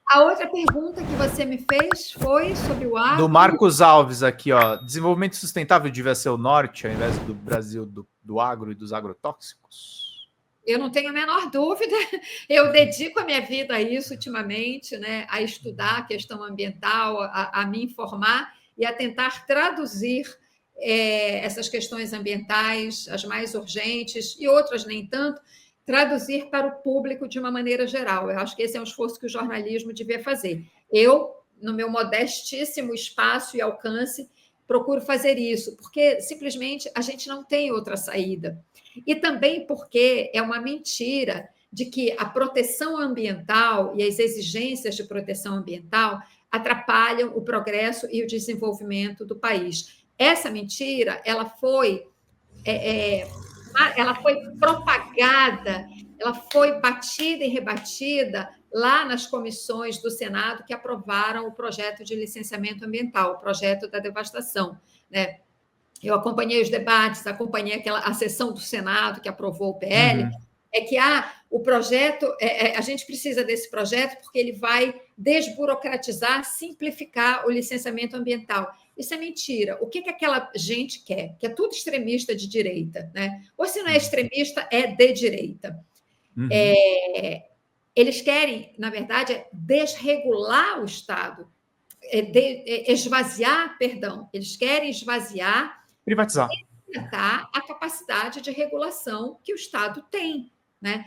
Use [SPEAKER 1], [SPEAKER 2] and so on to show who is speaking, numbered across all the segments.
[SPEAKER 1] A outra pergunta que você me fez foi sobre o agro.
[SPEAKER 2] Do Marcos Alves aqui, ó. Desenvolvimento sustentável devia ser o norte, ao invés do Brasil do agro e dos agrotóxicos?
[SPEAKER 1] Eu não tenho a menor dúvida. Eu dedico a minha vida a isso ultimamente, né? A estudar a questão ambiental, a me informar e a tentar traduzir essas questões ambientais, as mais urgentes e outras nem tanto, traduzir para o público de uma maneira geral. Eu acho que esse é um esforço que o jornalismo devia fazer. Eu, no meu modestíssimo espaço e alcance, procuro fazer isso, porque simplesmente a gente não tem outra saída. E também porque é uma mentira de que a proteção ambiental e as exigências de proteção ambiental atrapalham o progresso e o desenvolvimento do país. Essa mentira ela foi propagada, ela foi batida e rebatida lá nas comissões do Senado que aprovaram o projeto de licenciamento ambiental, o projeto da devastação, né? Eu acompanhei os debates, acompanhei a sessão do Senado que aprovou o PL, é que o projeto, a gente precisa desse projeto porque ele vai desburocratizar, simplificar o licenciamento ambiental. Isso é mentira. O que aquela gente quer? Que é tudo extremista de direita, né? Ou se não é extremista, é de direita. Eles querem, na verdade, desregular o Estado, esvaziar, perdão, eles querem esvaziar,
[SPEAKER 2] privatizar,
[SPEAKER 1] a capacidade de regulação que o Estado tem, né?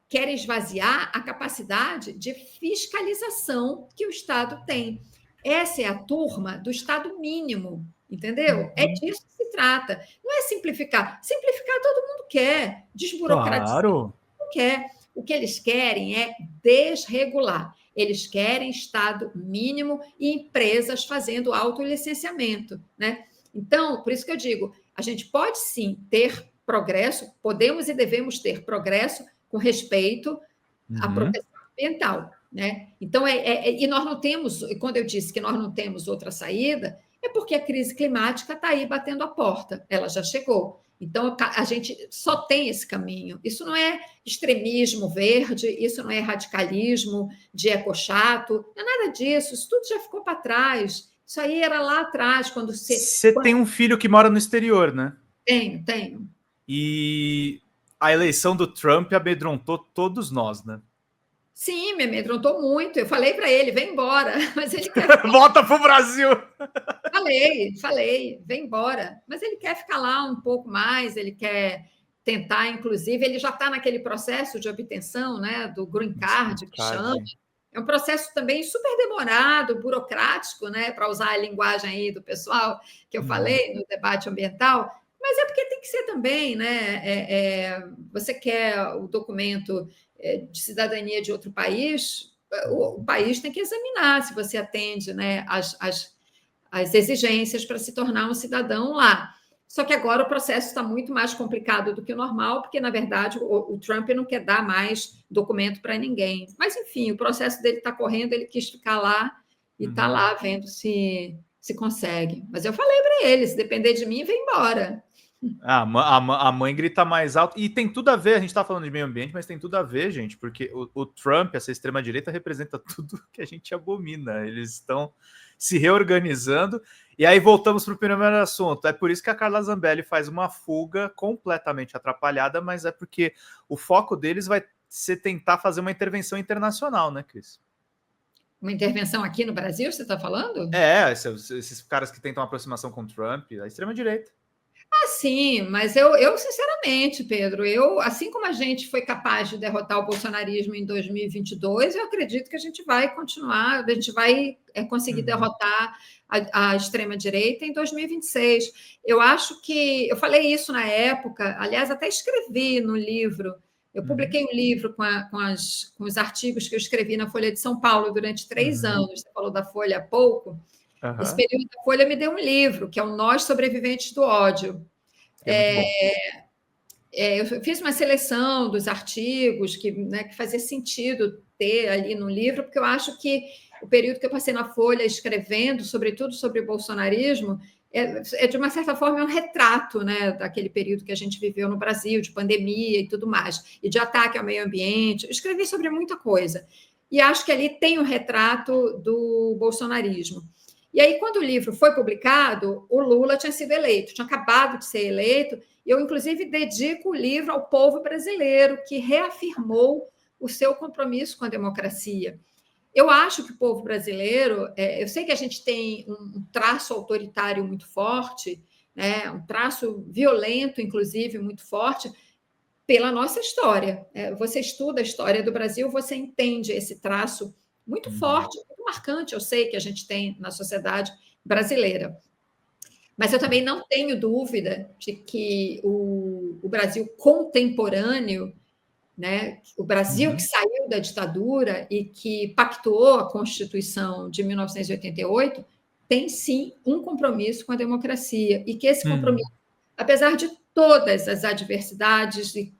[SPEAKER 1] Querem esvaziar a capacidade de fiscalização que o Estado tem. Essa é a turma do Estado mínimo, entendeu? É disso que se trata. Não é simplificar. Simplificar todo mundo quer, desburocratizar todo mundo quer. O que eles querem é desregular. Eles querem Estado mínimo e empresas fazendo autolicenciamento, né? Então, por isso que eu digo, a gente pode sim ter progresso, podemos e devemos ter progresso com respeito à proteção ambiental, né? Então, e nós não temos, quando eu disse que nós não temos outra saída, é porque a crise climática está aí batendo a porta, ela já chegou. Então, a gente só tem esse caminho. Isso não é extremismo verde, isso não é radicalismo de ecochato, não é nada disso, isso tudo já ficou para trás. Isso aí era lá atrás, quando
[SPEAKER 2] você tem um filho que mora no exterior, né?
[SPEAKER 1] Tenho.
[SPEAKER 2] E a eleição do Trump amedrontou todos nós, né?
[SPEAKER 1] Sim, me amedrontou muito. Eu falei para ele, vem embora, mas ele quer...
[SPEAKER 2] Volta pro Brasil!
[SPEAKER 1] Falei, vem embora. Mas ele quer ficar lá um pouco mais, ele quer tentar, inclusive, ele já está naquele processo de obtenção, né, do green card, que chama. É um processo também super demorado, burocrático, né, para usar a linguagem aí do pessoal que eu falei no debate ambiental, mas é porque tem que ser também, né? Você quer o documento de cidadania de outro país, o país tem que examinar se você atende, né, as exigências para se tornar um cidadão lá. Só que agora o processo está muito mais complicado do que o normal, porque, na verdade, o Trump não quer dar mais documento para ninguém. Mas, enfim, o processo dele está correndo, ele quis ficar lá e está lá vendo se consegue. Mas eu falei para ele, se depender de mim, vem embora.
[SPEAKER 2] A mãe grita mais alto. E tem tudo a ver, a gente está falando de meio ambiente, mas tem tudo a ver, gente, porque o Trump, essa extrema-direita, representa tudo que a gente abomina. Eles estão se reorganizando. E aí voltamos para o primeiro assunto. É por isso que a Carla Zambelli faz uma fuga completamente atrapalhada, mas é porque o foco deles vai ser tentar fazer uma intervenção internacional, né, Cris?
[SPEAKER 1] Uma intervenção aqui no Brasil, você está falando?
[SPEAKER 2] Esses caras que tentam aproximação com o Trump, a extrema-direita.
[SPEAKER 1] Sim, mas eu sinceramente, Pedro, assim como a gente foi capaz de derrotar o bolsonarismo em 2022, eu acredito que a gente vai continuar, a gente vai conseguir derrotar a extrema-direita em 2026. Eu acho que, eu falei isso na época, aliás, até escrevi no livro, eu publiquei um livro com os artigos que eu escrevi na Folha de São Paulo durante 3 anos, você falou da Folha há pouco. Esse período da Folha me deu um livro, que é o Nós Sobreviventes do Ódio. Eu fiz uma seleção dos artigos que fazia sentido ter ali no livro, porque eu acho que o período que eu passei na Folha escrevendo, sobretudo sobre o bolsonarismo, de uma certa forma, um retrato, né, daquele período que a gente viveu no Brasil, de pandemia e tudo mais, e de ataque ao meio ambiente. Eu escrevi sobre muita coisa. e acho que ali tem um retrato do bolsonarismo. E aí, quando o livro foi publicado, o Lula tinha sido eleito, tinha acabado de ser eleito, e eu, inclusive, dedico o livro ao povo brasileiro, que reafirmou o seu compromisso com a democracia. Eu acho que o povo brasileiro, eu sei que a gente tem um traço autoritário muito forte, né, um traço violento, inclusive, muito forte, pela nossa história. Você estuda a história do Brasil, você entende esse traço muito forte, muito marcante, eu sei que a gente tem na sociedade brasileira. Mas eu também não tenho dúvida de que o Brasil contemporâneo, né, o Brasil que saiu da ditadura e que pactuou a Constituição de 1988, tem sim um compromisso com a democracia, e que esse compromisso, apesar de todas as adversidades e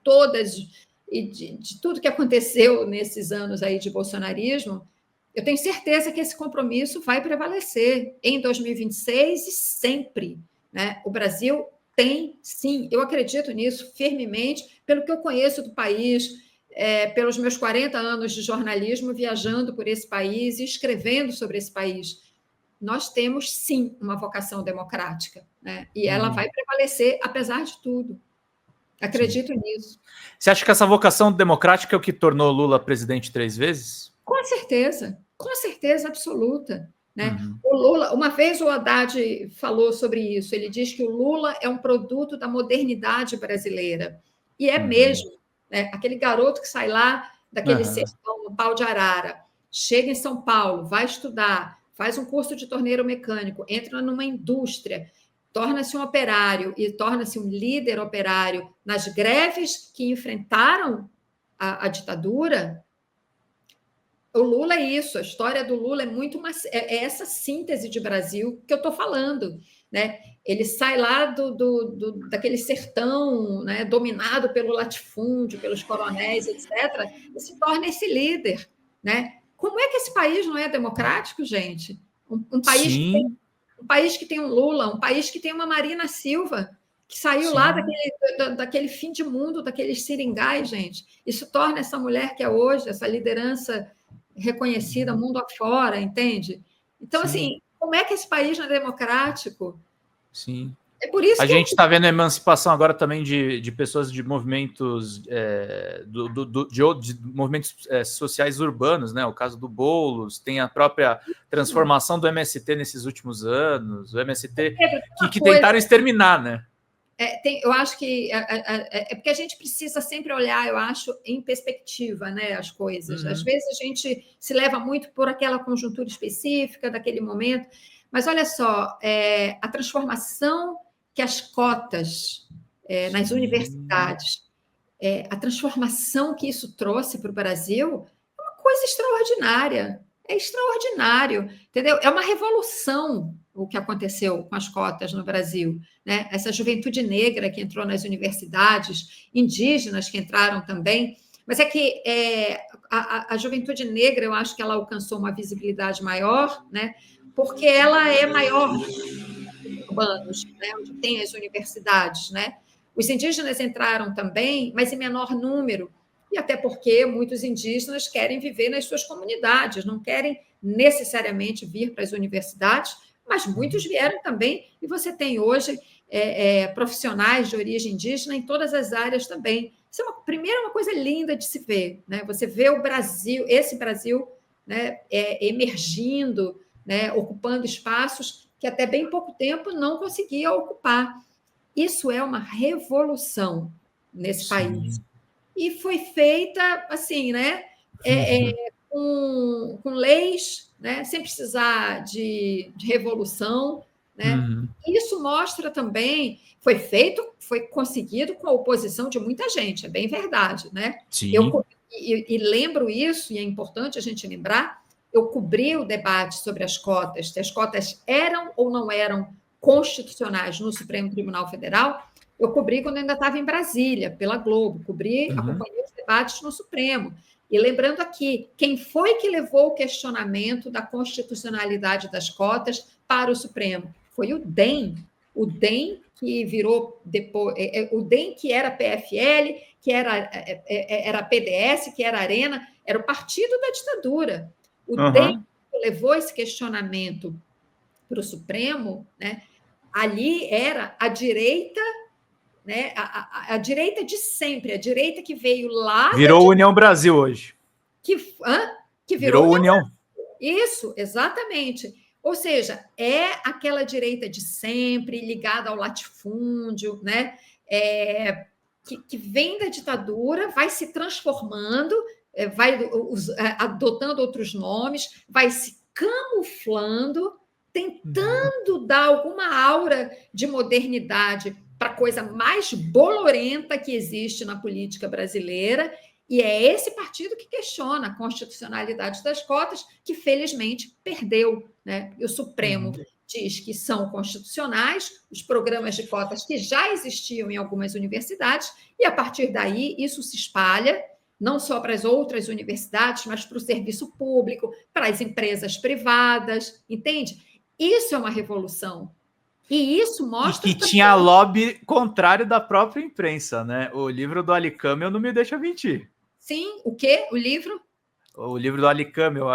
[SPEAKER 1] de tudo que aconteceu nesses anos aí de bolsonarismo, eu tenho certeza que esse compromisso vai prevalecer em 2026 e sempre, né? O Brasil tem, sim, eu acredito nisso firmemente, pelo que eu conheço do país, pelos meus 40 anos de jornalismo, viajando por esse país e escrevendo sobre esse país. Nós temos, sim, uma vocação democrática, né? E ela vai prevalecer apesar de tudo. Acredito nisso.
[SPEAKER 2] Você acha que essa vocação democrática é o que tornou Lula presidente 3 vezes?
[SPEAKER 1] Com certeza absoluta. Né? O Lula, uma vez o Haddad falou sobre isso, ele diz que o Lula é um produto da modernidade brasileira. E é mesmo. Né? Aquele garoto que sai lá daquele sertão no pau de arara, chega em São Paulo, vai estudar, faz um curso de torneiro mecânico, entra numa indústria, torna-se um operário e torna-se um líder operário nas greves que enfrentaram a ditadura. O Lula é isso, a história do Lula é muito essa síntese de Brasil que eu estou falando. Né? Ele sai lá daquele sertão, né, dominado pelo latifúndio, pelos coronéis, etc., e se torna esse líder. Né? Como é que esse país não é democrático, gente? Um país que tem um Lula, um país que tem uma Marina Silva, que saiu lá daquele fim de mundo, daqueles seringais, gente. Isso torna essa mulher que é hoje, essa liderança reconhecida mundo afora, entende? Então, assim, como é que esse país não é democrático?
[SPEAKER 2] Sim.
[SPEAKER 1] É por isso
[SPEAKER 2] a gente está vendo a emancipação agora também de pessoas de movimentos de movimentos sociais urbanos, né? O caso do Boulos, tem a própria transformação do MST nesses últimos anos, o MST que tentaram exterminar, né?
[SPEAKER 1] Eu acho que é porque a gente precisa sempre olhar, eu acho, em perspectiva, né, as coisas. Às vezes a gente se leva muito por aquela conjuntura específica daquele momento, mas olha só, a transformação que as cotas nas universidades, a transformação que isso trouxe para o Brasil é uma coisa extraordinária. É extraordinário, entendeu? É uma revolução o que aconteceu com as cotas no Brasil. Né? Essa juventude negra que entrou nas universidades, indígenas que entraram também. Mas é que a juventude negra, eu acho que ela alcançou uma visibilidade maior, né? Porque ela é maior nos urbanos, né? Onde tem as universidades. Né? Os indígenas entraram também, mas em menor número, e até porque muitos indígenas querem viver nas suas comunidades, não querem necessariamente vir para as universidades, mas muitos vieram também, e você tem hoje profissionais de origem indígena em todas as áreas também. Isso é uma coisa linda de se ver. Né? Você vê o Brasil, esse Brasil, né, emergindo, né, ocupando espaços que até bem pouco tempo não conseguia ocupar. Isso é uma revolução nesse país. E foi feita assim, né? Com leis, né? Sem precisar de revolução. Né? Isso mostra também, foi conseguido com a oposição de muita gente, é bem verdade. Né? E lembro isso, e é importante a gente lembrar, eu cobri o debate sobre as cotas, se as cotas eram ou não eram constitucionais no Supremo Tribunal Federal. Eu cobri quando ainda estava em Brasília, pela Globo, acompanhei os debates no Supremo. E lembrando aqui, quem foi que levou o questionamento da constitucionalidade das cotas para o Supremo? Foi o DEM. O DEM que virou depois, o DEM que era PFL, que era PDS, que era Arena, era o partido da ditadura. O DEM
[SPEAKER 2] Uhum.
[SPEAKER 1] levou esse questionamento para o Supremo, né? Ali era a direita, né? A direita de sempre, a direita que veio lá
[SPEAKER 2] Virou União Brasil hoje.
[SPEAKER 1] que virou
[SPEAKER 2] Virou União.
[SPEAKER 1] Isso, exatamente. Ou seja, é aquela direita de sempre, ligada ao latifúndio, né? Que vem da ditadura, vai se transformando, vai adotando outros nomes, vai se camuflando, tentando dar alguma aura de modernidade para a coisa mais bolorenta que existe na política brasileira. E é esse partido que questiona a constitucionalidade das cotas, que felizmente perdeu, né? E o Supremo diz que são constitucionais os programas de cotas que já existiam em algumas universidades, e a partir daí isso se espalha não só para as outras universidades, mas para o serviço público, para as empresas privadas, entende? Isso é uma revolução. E isso mostra...
[SPEAKER 2] E que tinha lobby contrário da própria imprensa, né? O livro do Ali Camel não me deixa mentir.
[SPEAKER 1] Sim, o quê? O livro?
[SPEAKER 2] O livro do Ali Camel,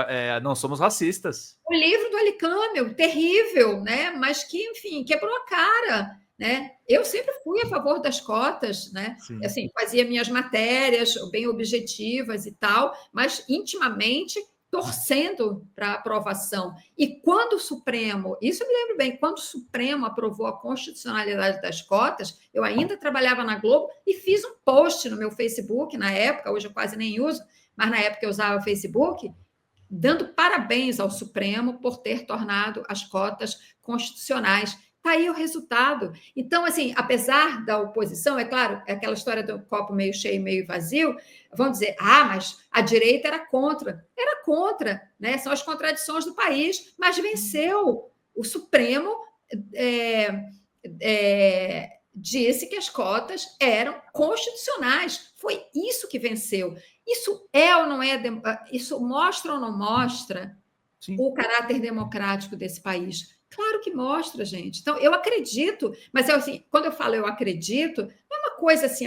[SPEAKER 2] Não Somos Racistas.
[SPEAKER 1] O livro do Ali Camel, terrível, né? Mas que, enfim, quebrou a cara, né? Eu sempre fui a favor das cotas, né?
[SPEAKER 2] Sim.
[SPEAKER 1] Assim, fazia minhas matérias bem objetivas e tal, mas intimamente torcendo para a aprovação. E quando o Supremo, isso eu me lembro bem, quando o Supremo aprovou a constitucionalidade das cotas, eu ainda trabalhava na Globo e fiz um post no meu Facebook na época, hoje eu quase nem uso, mas na época eu usava o Facebook, dando parabéns ao Supremo por ter tornado as cotas constitucionais. Está aí o resultado. Então, assim, apesar da oposição, é claro, é aquela história do copo meio cheio, meio vazio, vão dizer, mas a direita era contra. Era contra, né? São as contradições do país, mas venceu. O Supremo disse que as cotas eram constitucionais. Foi isso que venceu. Isso é ou não é? Isso mostra ou não mostra o caráter democrático desse país? Claro que mostra, gente. Então, eu acredito, mas assim, quando eu falo eu acredito, não é uma coisa assim,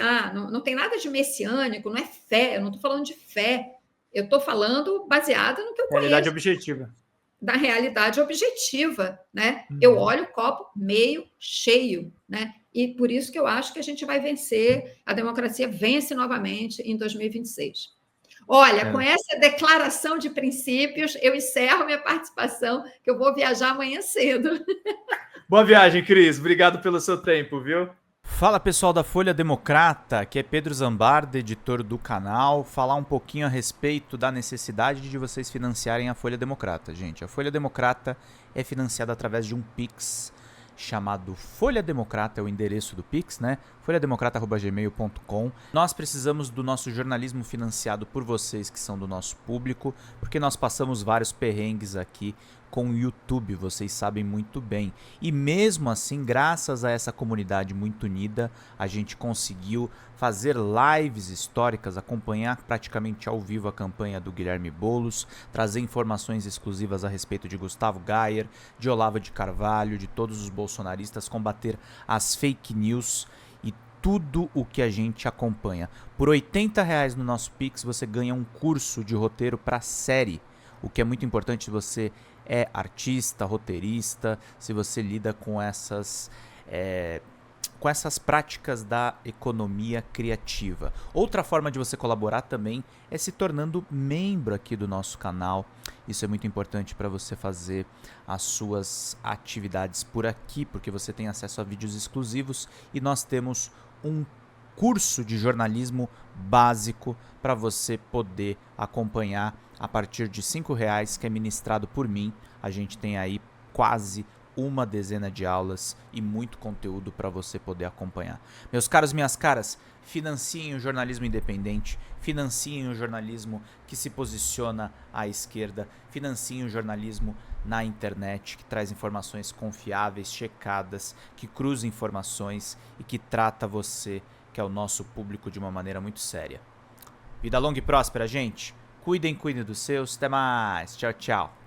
[SPEAKER 1] não tem nada de messiânico, não é fé, eu não estou falando de fé, eu estou falando baseada no que eu conheço.
[SPEAKER 2] Realidade objetiva.
[SPEAKER 1] Da realidade objetiva, né? Eu olho o copo meio cheio, né? E por isso que eu acho que a gente vai vencer, a democracia vence novamente em 2026. Olha, com essa declaração de princípios, eu encerro minha participação, que eu vou viajar amanhã cedo.
[SPEAKER 2] Boa viagem, Cris. Obrigado pelo seu tempo, viu? Fala, pessoal da Folha Democrata, aqui é Pedro Zambarda, editor do canal. Falar um pouquinho a respeito da necessidade de vocês financiarem a Folha Democrata, gente. A Folha Democrata é financiada através de um Pix chamado Folha Democrata, é o endereço do Pix, né? folhademocrata@gmail.com. Nós precisamos do nosso jornalismo financiado por vocês que são do nosso público, porque nós passamos vários perrengues aqui com o YouTube, vocês sabem muito bem. E mesmo assim, graças a essa comunidade muito unida, a gente conseguiu fazer lives históricas, acompanhar praticamente ao vivo a campanha do Guilherme Boulos, trazer informações exclusivas a respeito de Gustavo Gayer, de Olavo de Carvalho, de todos os bolsonaristas, combater as fake news e tudo o que a gente acompanha. Por R$80 no nosso Pix, você ganha um curso de roteiro para série, o que é muito importante se você é artista, roteirista, se você lida com essas práticas da economia criativa. Outra forma de você colaborar também é se tornando membro aqui do nosso canal. Isso é muito importante para você fazer as suas atividades por aqui, porque você tem acesso a vídeos exclusivos e nós temos um curso de jornalismo básico para você poder acompanhar a partir de R$5, que é ministrado por mim. A gente tem aí quase uma dezena de aulas e muito conteúdo para você poder acompanhar. Meus caros, minhas caras, financiem o jornalismo independente, financiem o jornalismo que se posiciona à esquerda, financiem o jornalismo na internet, que traz informações confiáveis, checadas, que cruza informações e que trata você, que é o nosso público, de uma maneira muito séria. Vida longa e próspera, gente. Cuidem dos seus. Até mais. Tchau, tchau.